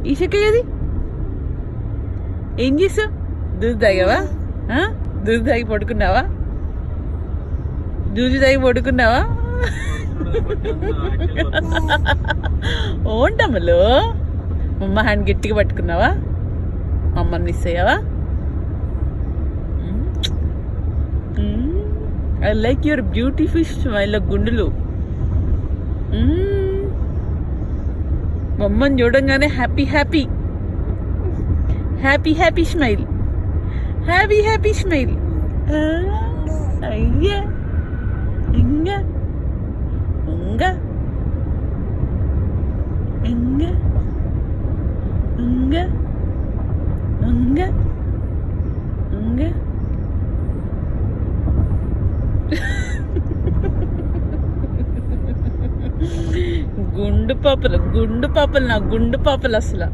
ఈషక్క ఏది? ఏం చేసావు? దూది తాగావా? దూది తాగి పడుకున్నావా? దూది తాగి పడుకున్నావా? ఓంటమ్మలు అమ్మ హ్యాండ్ గట్టిగా పట్టుకున్నావా? అమ్మని మిస్ అయ్యావా? I like your beautiful smile. గుండెలు అమ్మని చూడంగానే happy happy happy happy smile. Happy happy smile. అయ్యా ఇంకా ఇంకా ఇంకా ఇంకా ఇంకా ఇంకా గుండు పాపలు నా గుండు పాపలు అసలు.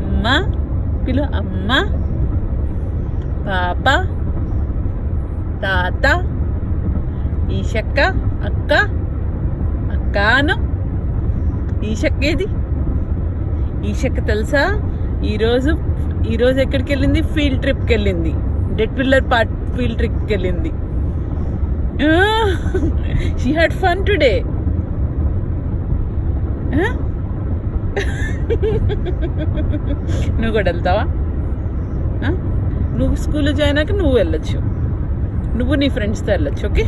అమ్మా పిలు, అమ్మ, పాప, తాత, ఈషక్క, అక్క, అక్కాను. ఈషక్క ఏది? ఈషక్క తెలుసా ఈరోజు ఎక్కడికి వెళ్ళింది? ఫీల్డ్ ట్రిప్కి వెళ్ళింది. డెట్ పిల్లర్ పార్ట్ ఫీల్డ్ ట్రిప్కి వెళ్ళింది. She had fun today. నువ్వు కూడా వెళ్తావా? నువ్వు స్కూల్లో జాయిన్ అయ్యాక నువ్వు వెళ్ళొచ్చు. నువ్వు నీ ఫ్రెండ్స్తో వెళ్ళొచ్చు. Okay,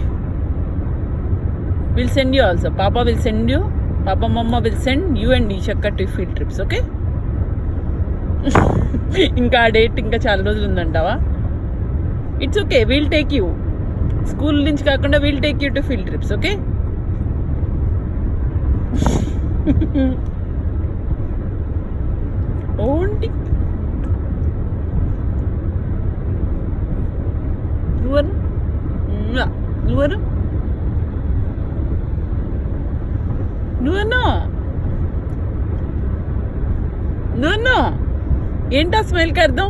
will send you also. పాప విల్ సెండ్ యూ. పాప మమ్మ విల్ సెండ్ యూ అండ్ ఈషక్క టు ఫీల్డ్ ట్రిప్స్. ఓకే, ఇంకా ఆ డేట్ ఇంకా చాలా రోజులు ఉందంటావా? It's okay, we'll take you. School నుంచి కాకుండా we'll take you to field trips. Okay, ఓంటి నువ్వను ఏంటా స్మైల్కి అర్థం?